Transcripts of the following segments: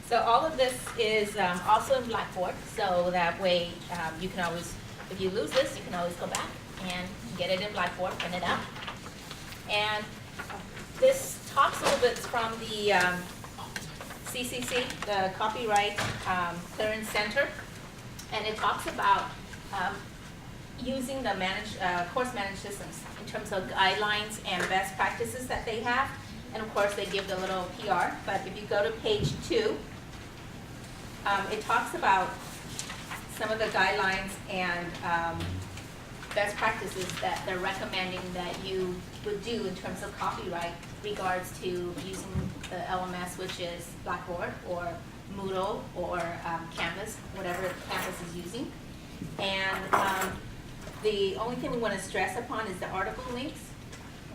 So all of this is also in Blackboard, so that way you can always, if you lose this, you can always go back and get it in Blackboard, print it out. And this talks a little bit from the CCC, the Copyright Clearance Center, and it talks about using the course managed systems in terms of guidelines and best practices that they have. And of course, they give the little PR, but if you go to page 2, it talks about some of the guidelines and best practices that they're recommending that you would do in terms of copyright regards to using the LMS, which is Blackboard or Moodle or Canvas, whatever Canvas is using. And the only thing we want to stress upon is the article links.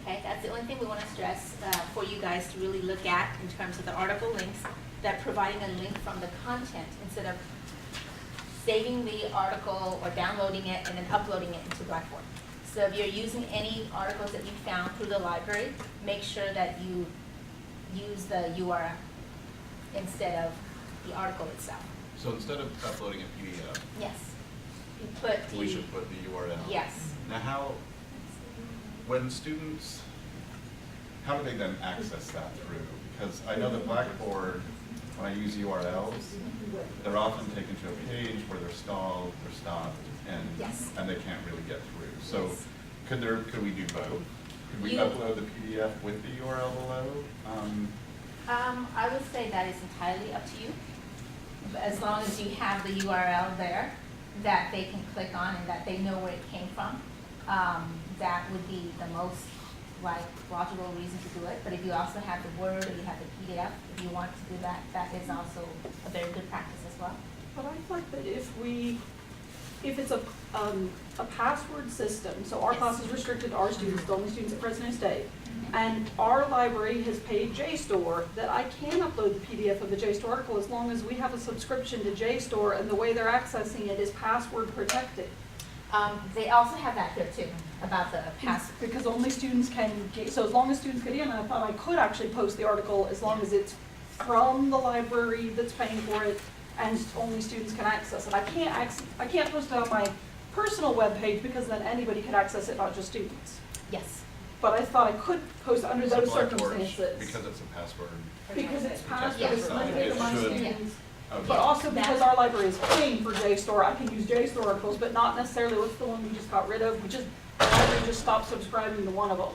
Okay, that's the only thing we want to stress for you guys to really look at in terms of the article links, that providing a link from the content instead of saving the article or downloading it and then uploading it into Blackboard. So if you're using any articles that you found through the library, make sure that you use the URL instead of the article itself. So instead of uploading a PDF, Yes. You put the, we should put the URL. Yes. Now when students, how do they then access that through? Because I know that Blackboard, when I use URLs, they're often taken to a page where they're stalled, they're stopped, and Yes. and they can't really get through. So Yes. could we do both? Could we You- upload the PDF with the URL below? I would say that is entirely up to you. But as long as you have the URL there that they can click on and that they know where it came from, that would be the most logical reason to do it. But if you also have the Word or you have the PDF, if you want to do that, that is also a very good practice as well. But I thought that if it's a password system, so our Yes. class is restricted to our students, the only students at Fresno State, Mm-hmm. and our library has paid JSTOR, that I can upload the PDF of the JSTOR article as long as we have a subscription to JSTOR and the way they're accessing it is password protected. They also have that here too, about the password. Because only students can get, so as long as students get in, I thought I could actually post the article as long as it's from the library that's paying for it and only students can access it. I can't post it on my personal webpage because then anybody could access it, not just students. Yes. But I thought I could post under So those Blackboard, circumstances. because it's a password. Because it's password, Yes. it's limited to my It should- students. Okay. But also because our library is paying for JSTOR, I can use JSTOR articles, but not necessarily what's the one we just got rid of. The library just stopped subscribing to one of them.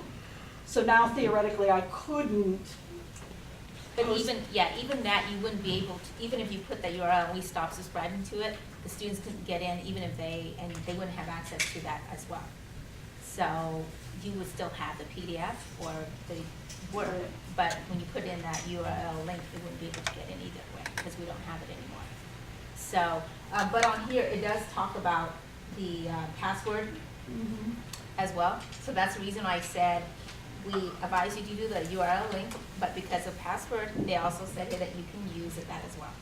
So now theoretically, I couldn't. But even that, you wouldn't be able to, even if you put that URL and we stop subscribing to it, the students couldn't get in, even if they wouldn't have access to that as well. So you would still have the PDF or the Word, Right. but when you put in that URL link, they wouldn't be able to get in either way, because we don't have it anymore. So, but on here, it does talk about the password as well. So that's the reason I said we advise you to do the URL link, but because of password, they also said that you can use that as well.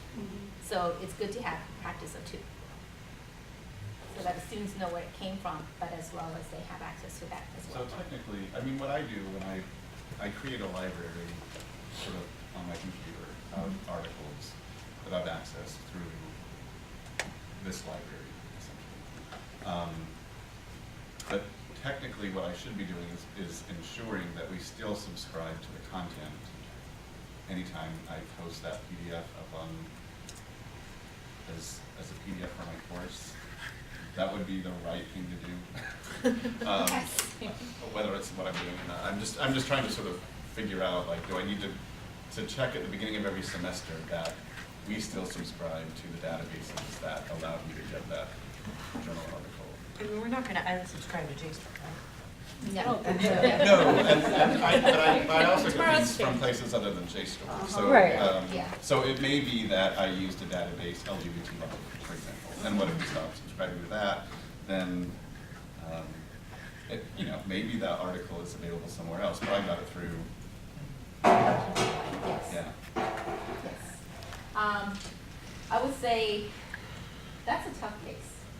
So it's good to have practice of two, so that the students know where it came from, but as well as they have access to that as So well. technically, I mean, what I do when I create a library sort of on my computer of articles that I've accessed through this library, essentially. But technically, what I should be doing is ensuring that we still subscribe to the content anytime I post that PDF up on as a PDF for my course. That would be the right thing to do. Yes. Whether it's what I'm doing or not. I'm just trying to sort of figure out, like, do I need to check at the beginning of every semester that we still subscribe to the databases that allow me to get that journal article? I mean, we're not gonna unsubscribe to JSTOR, right? No. No, but I also get Tomorrow's these from change. places other than JSTOR. So, Right. Yeah. so it may be that I used a database, LGBT Love, for example. And what if we stop subscribing to that? Then, maybe that article is available somewhere else, but I got it through, Yes. yeah. Yes. I would say that's a tough case.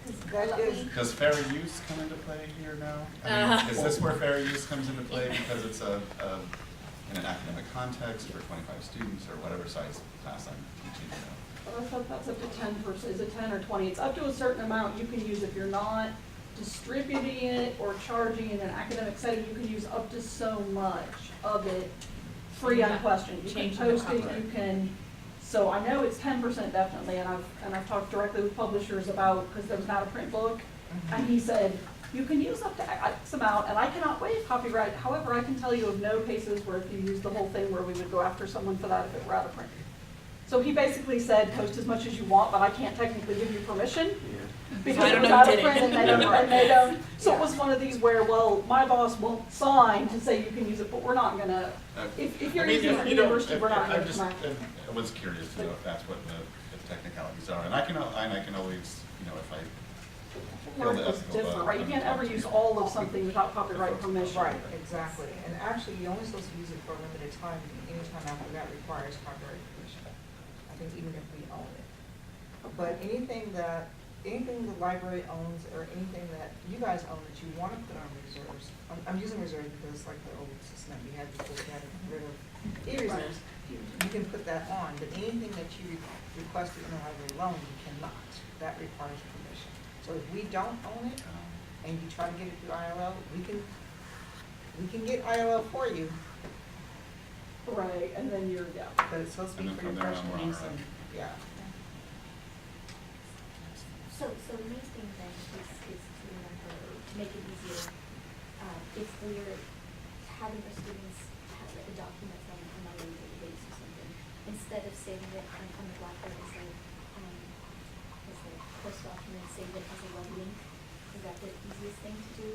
'Cause That is- Does fair use come into play here now? I mean, is this where fair use comes into play because it's a in an academic context for 25 students or whatever size class I'm teaching. But I thought that's up to 10%, is it 10 or 20? It's up to a certain amount you can use if you're not distributing it or charging in an academic setting. You can use up to so much of it free unquestioned. You can Changing the post it, cover. you can, so I know it's 10% definitely, and I've talked directly with publishers about, because there was not a print book, and he said, you can use up to X amount, and I cannot waive copyright. However, I can tell you of no cases where if you use the whole thing where we would go after someone for that if it were out of print. So he basically said, post as much as you want, but I can't technically give you permission because I it don't was know out who of did print it. and they don't. So it was one of these where, well, my boss won't sign to say you can use it, but we're not gonna, if you're using it for university, we're not I gonna just, come after you. I was curious to know if that's what the technicalities are, and I can always, if I feel the It's ethical different, bug, right? You then can't ever talk to use you. all of something without copyright permission. Right, exactly. And actually, you're only supposed to use it for a limited time, and any time after that requires copyright permission. I think even if we own it. But anything the library owns, or anything that you guys own that you want to put on reserves, I'm using reserves because like the old system that we had before we had to get rid of e-reserves, you can put that on, but anything that you requested in the library loan, you cannot. That requires permission. So if we don't own it, and you try to get it through ILL, we can get ILL for you, Right, and then you're, yeah. but it's supposed to be And for then your from there on, freshman we're on use our and, own. yeah. So the main thing then is to remember, to make it easier, if we're having our students have like a document from another database or something, instead of saving it on the Blackboard as a post document, save it as a web link, is that the easiest thing to do?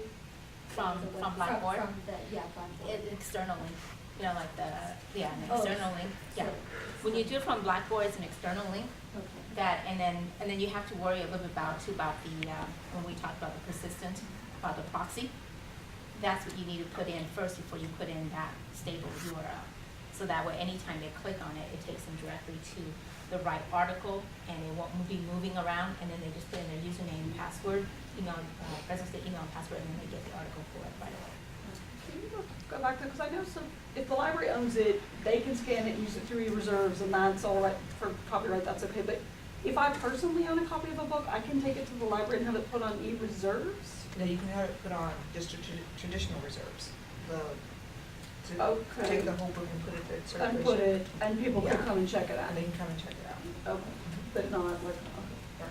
From The web- Blackboard? From the, yeah, Blackboard. External link, an Oh. external link, yeah. So- When you do it from Blackboard, it's an external link, Okay. that, and then you have to worry a little bit about the, when we talk about the persistent, about the proxy. That's what you need to put in first before you put in that stable URL. So that way, anytime they click on it, it takes them directly to the right article, and it won't be moving around, and then they just put in their username, password, Fresno State email and password, and then they get the article for it right away. Can you go back to, because I know some, if the library owns it, they can scan it and use it through e-reserves, and that's all right for copyright, that's okay. But if I personally own a copy of a book, I can take it to the library and have it put on e-reserves? No, you can have it put on just traditional reserves, to Okay. take the whole book and put it in circulation. And put it, and people can Yeah. come and check it out? And they can come and check it out. Okay, but not like, okay.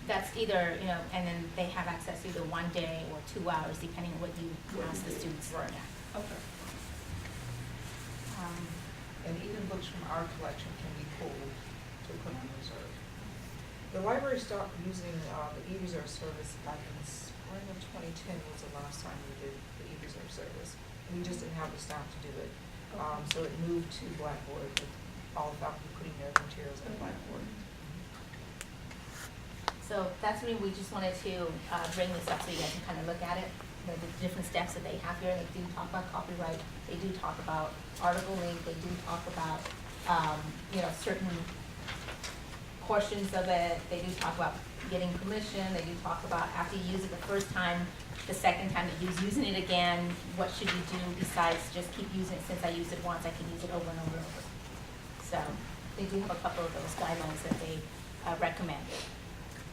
That's either, and then they have access to either 1 day or 2 hours, depending on what you ask the students for. Right. Okay. And even books from our collection can be pulled to put on reserve. The library stopped using the e-reserve service back in the spring of 2010 was the last time we did the e-reserve service. We just didn't have the staff to do it. So it moved to Blackboard with all the faculty putting their materials in Blackboard. So that's when we just wanted to bring this up so you guys can kind of look at it, the different steps that they have here. They do talk about copyright, they do talk about article link, they do talk about, certain portions of it. They do talk about getting permission, they do talk about after you use it the first time, the second time that you're using it again, what should you do besides just keep using it? Since I used it once, I can use it over and over and over. So they do have a couple of those guidelines that they recommend.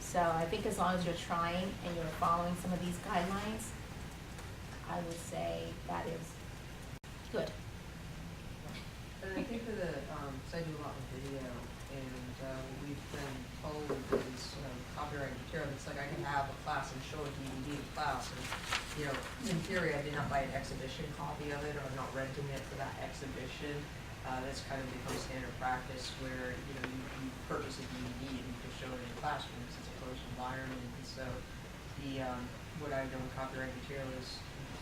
So I think as long as you're trying and you're following some of these guidelines, I would say that is good. And I think for the, so I do a lot with video, and we've been told is copyrighted material, it's like I can have a class and show a DVD to class, and, in theory, I did not buy an exhibition copy of it, or I'm not renting it for that exhibition. That's kind of become standard practice where, you purchase a DVD and you can show it in your classroom, because it's a closed environment, and so what I've done with copyrighted material is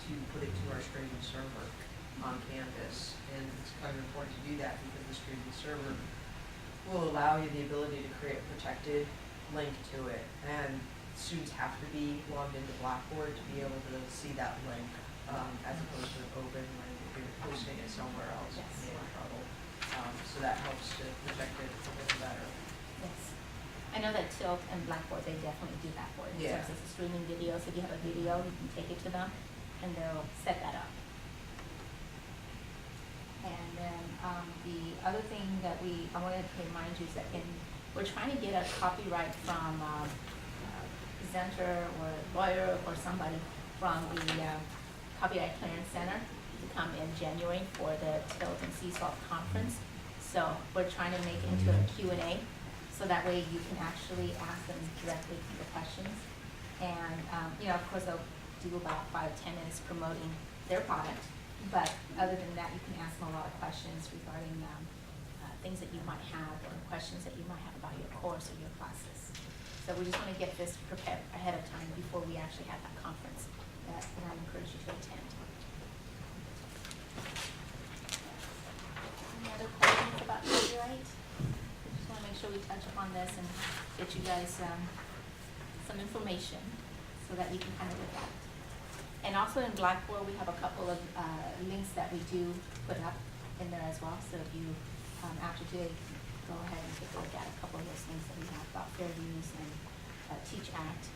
to put it to our streaming server on campus, and it's kind of important to do that because the streaming server will allow you the ability to create a protected link to it, and students have to be logged into Blackboard to be able to see that link, as opposed to an open link if you're posting it somewhere else, you can get in trouble. So that helps to protect it a bit better. Yes. I know that Tilt and Blackboard, they definitely do that for you. Yeah. So it's streaming videos. If you have a video, you can take it to them and they'll set that up. And other thing that I wanted to remind you is that we're trying to get a copyright from, presenter or lawyer or somebody from the, Copyright Clearance Center to come in January for the Tilton Seesaw Conference. So we're trying to make it into a Q&A, so that way you can actually ask them directly the questions. And, of course, they'll do about 5 to 10 minutes promoting their product. But other than that, you can ask them a lot of questions regarding things that you might have, or questions that you might have about your course or your classes. So we just want to get this prepared ahead of time before we actually have that conference that I encourage you to attend. Any other questions about copyright? Just want to make sure we touch upon this and get you guys some information so that you can kind of look at it. And also in Blackboard, we have a couple of links that we do put up in there as well. So if you, after today, go ahead and take a look at a couple of those links that we have about fair use and Teach Act